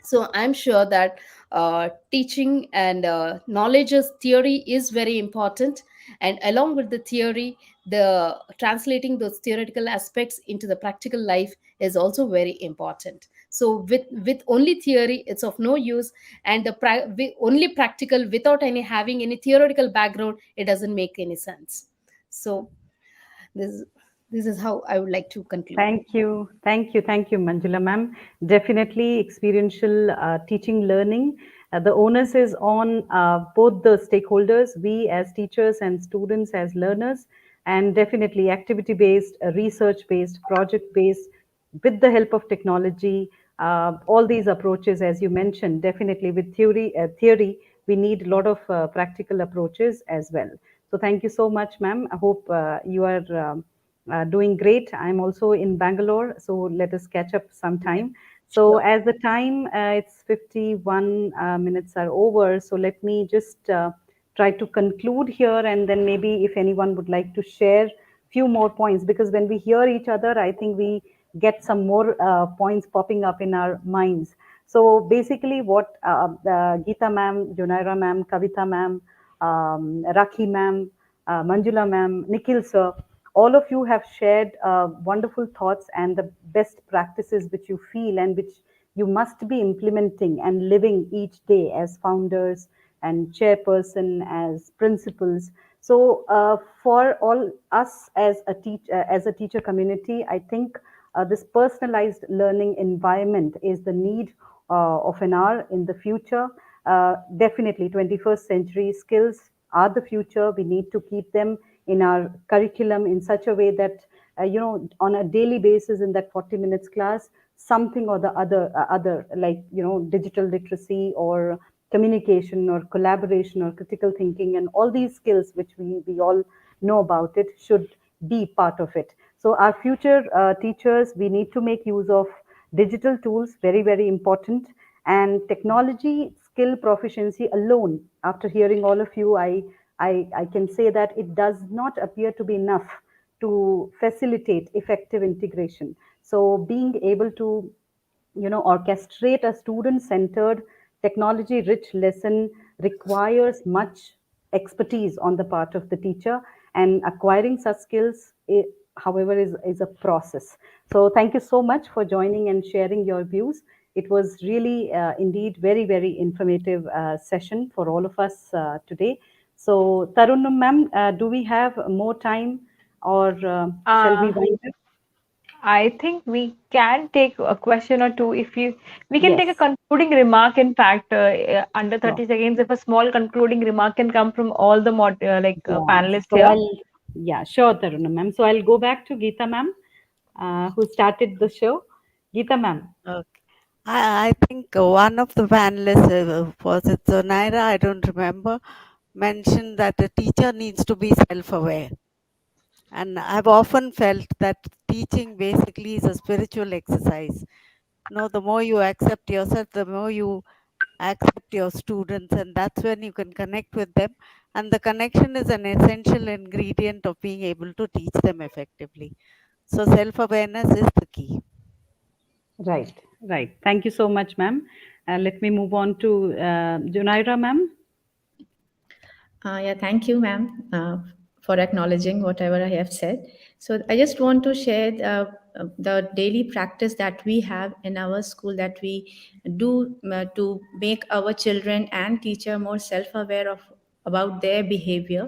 So I'm sure that teaching and knowledge as theory is very important, and along with the theory, the translating those theoretical aspects into the practical life is also very important. So with only theory it's of no use, and only practical without any having any theoretical background, it doesn't make any sense. So this this is how I would like to conclude. Thank you, Manjula ma'am. Definitely experiential teaching learning. The onus is on both the stakeholders, we as teachers and students as learners, and definitely activity based, research based, project based, with the help of technology. all these approaches, as you mentioned, definitely with theory, we need a lot of practical approaches as well. So thank you so much, ma'am. I hope you are doing great. I'm also in Bangalore, so let us catch up sometime. So Sure. as the time, it's 51 minutes are over, so let me just try to conclude here, and then maybe if anyone would like to share few more points, because when we hear each other, I think we get some more points popping up in our minds. So basically, what Geeta ma'am, Junaira ma'am, Kavita ma'am, Rakhi ma'am, Manjula ma'am, Nikhil sir, all of you have shared wonderful thoughts and the best practices which you feel and which you must be implementing and living each day as founders and chairperson, as principals. So for all us as a teacher community, I think this personalized learning environment is the need of an hour in the future. Definitely, 21st century skills are the future. We need to keep them in our curriculum in such a way that on a daily basis in that 40 minutes class, something or the other, like digital literacy or communication or collaboration or critical thinking and all these skills which we all know about it should be part of it. So our future teachers, we need to make use of digital tools, very, very important, and technology skill proficiency alone. After hearing all of you, I can say that it does not appear to be enough to facilitate effective integration. So being able to orchestrate a student centered technology rich lesson requires much expertise on the part of the teacher, and acquiring such skills, however, is a process. So thank you so much for joining and sharing your views. It was really indeed very, very informative session for all of us today. So Tarun ma'am, do we have more time, or shall we Uh, wind up? I think we can take a question or two if you we can take a Yes, concluding remark. In fact, under sure. 30 seconds, if a small concluding remark can come from all the Yeah, panelists so here. yeah, sure, Taruna ma'am. So I'll go back to Geeta ma'am, who started the show. Geeta ma'am. Okay. I think one of the panelists, was it Zonaira? I don't remember, mentioned that a teacher needs to be self-aware. And I've often felt that teaching basically is a spiritual exercise. The more you accept yourself, the more you accept your students, and that's when you can connect with them. And the connection is an essential ingredient of being able to teach them effectively. So self-awareness is the key. Right, right. Thank you so much, ma'am. Let me move on to Junaira ma'am. Yeah, thank you, ma'am, for acknowledging whatever I have said. So I just want to share the daily practice that we have in our school that we do to make our children and teacher more self-aware of about their behavior.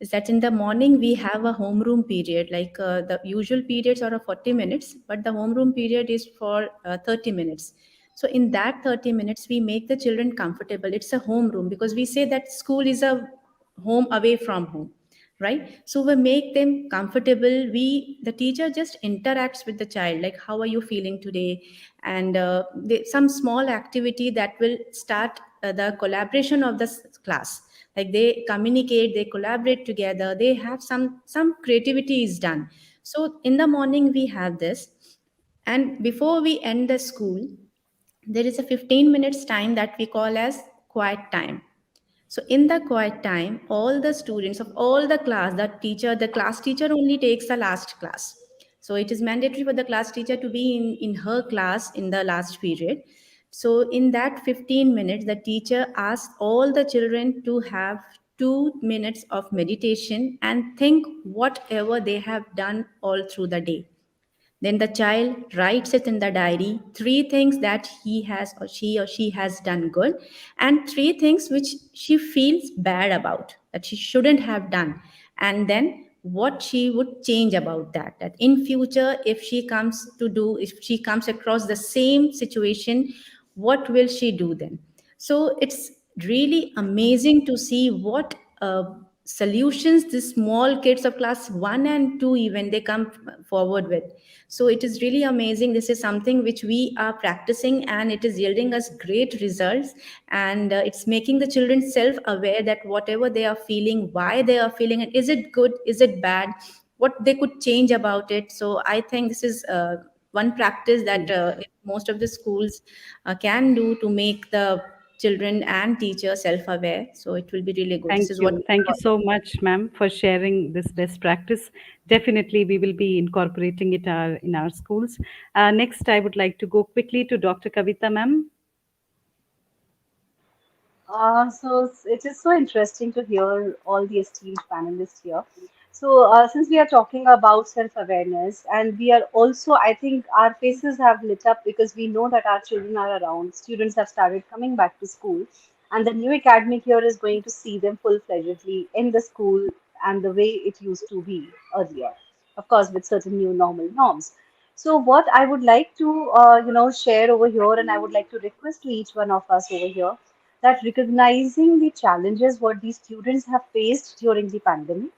Is that in the morning we have a homeroom period, like the usual periods are of 40 minutes, but the homeroom period is for 30 minutes. So in that 30 minutes, we make the children comfortable. It's a homeroom because we say that school is a home away from home, right? So we make them comfortable. The teacher just interacts with the child, like how are you feeling today, and some small activity that will start the collaboration of the class. Like they communicate, they collaborate together, they have some creativity is done. So in the morning we have this, and before we end the school, there is a 15 minutes time that we call as quiet time. So in the quiet time, all the students of all the class, the class teacher only takes the last class. So it is mandatory for the class teacher to be in her class in the last period. So in that 15 minutes, the teacher asks all the children to have 2 minutes of meditation and think whatever they have done all through the day. Then the child writes it in the diary, three things that he or she has done good, and three things which she feels bad about, that she shouldn't have done. And then what she would change about that. That in future, if she comes across the same situation, what will she do then? So it's really amazing to see what solutions the small kids of class 1 and 2 even they come forward with. So it is really amazing. This is something which we are practicing and it is yielding us great results. And it's making the children self aware that whatever they are feeling, why they are feeling it, is it good, is it bad, what they could change about it. So I think this is one practice that most of the schools can do to make the children and teachers self aware. So it will be really good. This Thank is what you. Thank you so much, ma'am, for sharing this best practice. Definitely, we will be incorporating it in our schools. Next, I would like to go quickly to Dr. Kavita, ma'am. It is so interesting to hear all the esteemed panelists here. Since we are talking about self-awareness, and we are also, I think our faces have lit up because we know that our children are around. Students have started coming back to school, and the new academic year is going to see them full-fledgedly in the school and the way it used to be earlier. Of course, with certain new normal norms. So, what I would like to, share over here, and I would like to request to each one of us over here that recognizing the challenges what these students have faced during the pandemic,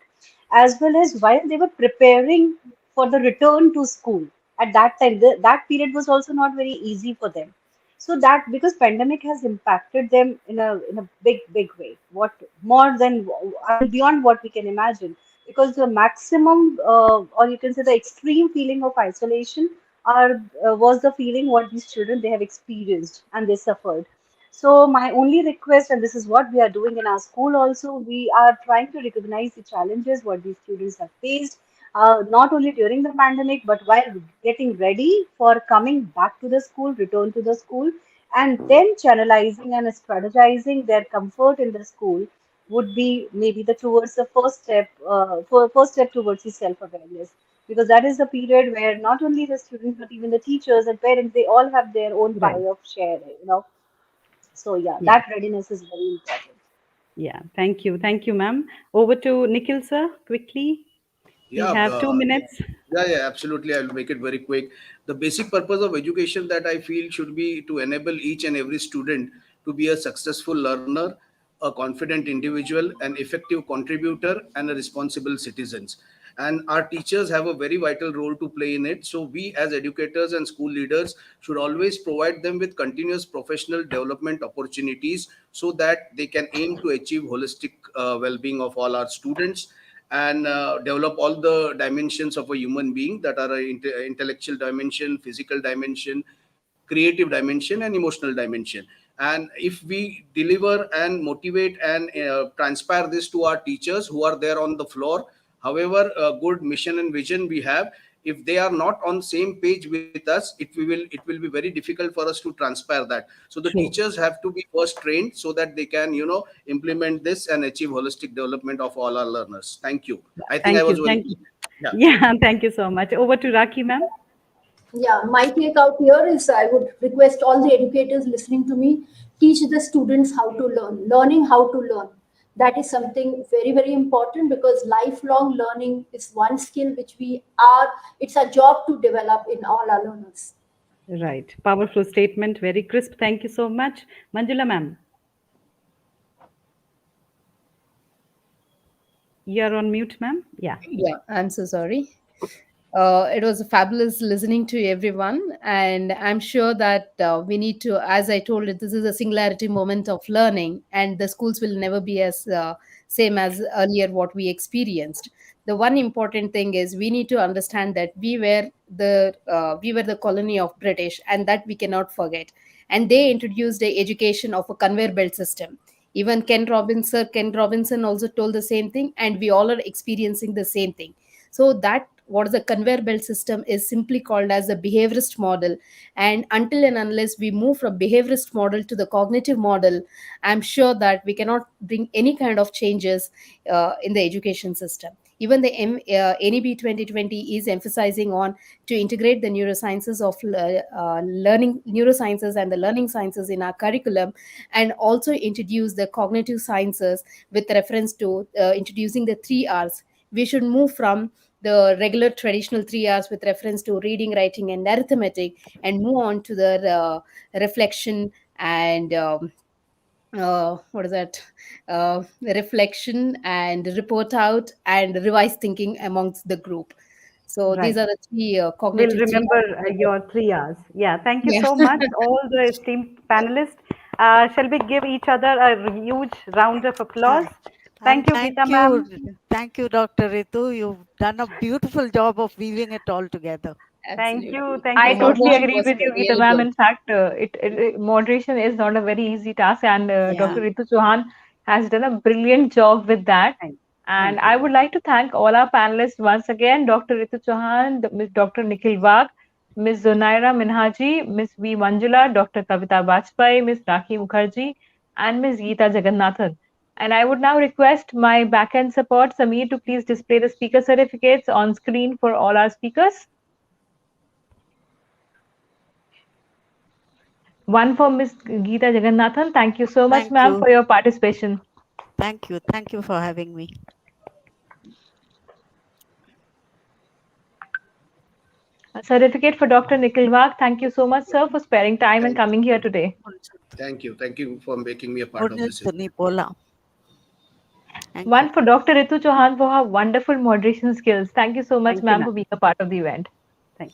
as well as while they were preparing for the return to school at that time, that period was also not very easy for them. So that because pandemic has impacted them in a big way, what more than I mean beyond what we can imagine, because the maximum or you can say the extreme feeling of isolation are was the feeling what these children they have experienced and they suffered. So my only request, and this is what we are doing in our school also, we are trying to recognize the challenges what these students have faced, not only during the pandemic, but while getting ready for coming back to the school, return to the school, and then channelizing and strategizing their comfort in the school would be maybe the towards the first step, for first step towards the self-awareness. Because that is the period where not only the students, but even the teachers and parents, they all have their own Right. pie of share, so yeah, Yeah. that readiness is very important. Yeah. Thank you. Thank you, ma'am. Over to Nikhil, sir, quickly. We Yeah, have 2 minutes. yeah, absolutely. I'll make it very quick. The basic purpose of education that I feel should be to enable each and every student to be a successful learner, a confident individual, an effective contributor, and a responsible citizens. And our teachers have a very vital role to play in it. So we, as educators and school leaders, should always provide them with continuous professional development opportunities so that they can aim to achieve holistic well-being of all our students and develop all the dimensions of a human being that are intellectual dimension, physical dimension, creative dimension, and emotional dimension. And if we deliver and motivate and transpire this to our teachers who are there on the floor, however good mission and vision we have, if they are not on same page with us, it will be very difficult for us to transpire that. So the True. teachers have to be first trained so that they can implement this and achieve holistic development of all our learners. Thank you. I think I Thank was you. very Thank clear. you. Yeah. Yeah. Thank you so much. Over to Raki, ma'am. Yeah, my take out here is I would request all the educators listening to me teach the students how to learn, learning how to learn. That is something very, very important because lifelong learning is one skill which it's a job to develop in all our learners. Right. Powerful statement. Very crisp. Thank you so much. Manjula, ma'am. You're on mute, ma'am. Yeah. Yeah, I'm so sorry. It was fabulous listening to everyone, and I'm sure that we need to, as I told it, this is a singularity moment of learning, and the schools will never be as same as earlier what we experienced. The one important thing is we need to understand that we were the colony of British, and that we cannot forget. And they introduced a education of a conveyor belt system. Even Ken Robinson also told the same thing, and we all are experiencing the same thing. So that what is the conveyor belt system is simply called as the behaviorist model. And until and unless we move from behaviorist model to the cognitive model, I'm sure that we cannot bring any kind of changes in the education system. Even the NEB 2020 is emphasizing on to integrate the neurosciences of learning neurosciences and the learning sciences in our curriculum, and also introduce the cognitive sciences with reference to introducing the 3 R's. We should move from the regular traditional 3 R's with reference to reading, writing, and arithmetic, and move on to the reflection and what is that, reflection and report out and revise thinking amongst the group. So these Right. are the three We'll cognitive 3 remember R's. your 3 hours. Yeah, thank you Yeah. so much, all the esteemed panelists. Shall we give each other a huge round of applause? And, Thank and you, Geeta you, ma'am. thank you, Dr. Ritu. You've done a beautiful job of weaving it all together. Thank you. Absolutely. Thank you I The so totally much. moderation agree was with you, Geeta really ma'am. good. In fact, moderation is not a very easy task, and Yeah. Dr. Ritu Chauhan has done a brilliant job with that. Thank, And thank you. I would like to thank all our panelists once again, Dr. Ritu Chauhan, Ms. Dr. Nikhil Wagh, Ms. Zunaira Minhaji, Ms. V. Manjula, Dr. Kavita Bajpai, Ms. Rakhi Mukherjee, and Ms. Geeta Jagannathan. And I would now request my backend support, Sameer, to please display the speaker certificates on screen for all our speakers. One for Ms. Geeta Jagannathan. Thank you so much, Thank ma'am, you. for your participation. Thank you. Thank you for having me. A certificate for Dr. Nikhil Wagh. Thank you so much, sir, for sparing time and Thank, coming here today. thank you. Thank you for making me a part of this Purnit event. Nipola. Thank you. One for Dr. Ritu Chauhan for her wonderful moderation skills. Thank you so much, Thank you, ma'am, ma'am. for being a part of the event. Thank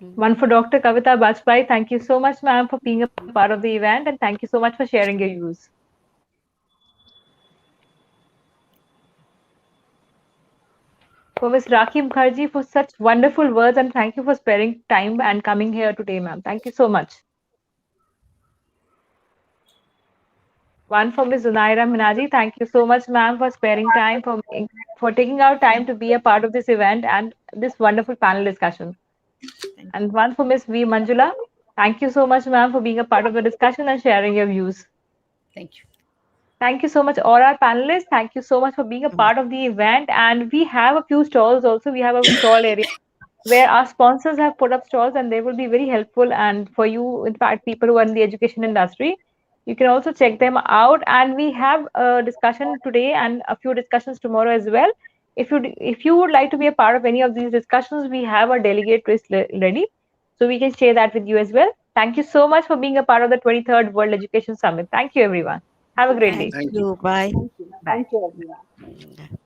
Mm. One for Dr. Kavita Bajpai. Thank you so much, ma'am, for being a part of the event, and thank you so much for sharing your views. For Ms. Rakhi Mukherjee for such wonderful words, and thank you for sparing time and coming here today, ma'am. Thank you so much. One for Ms. Zunaira Minaji. Thank you so much, ma'am, for sparing time, for taking out time to be a part of this event and this wonderful panel discussion. Thank And one for Ms. V. Manjula. Thank you so much, ma'am, for being a part of the discussion and sharing your views. Thank you. Thank you so much, all our panelists. Thank you so much for being a you. part of the event. And we have a few stalls also. We have a stall area where our sponsors have put up stalls and they will be very helpful. And for you, in fact, people who are in the education industry, you can also check them out. And we have a discussion today and a few discussions tomorrow as well. If you would like to be a part of any of these discussions, we have a delegate list ready, so we can share that with you as well. Thank you so much for being a part of the 23rd World Education Summit. Thank you, everyone. Have a great Thank day. Thank you. you. Bye. Thank you. you. Bye. Thank you, everyone. Mm.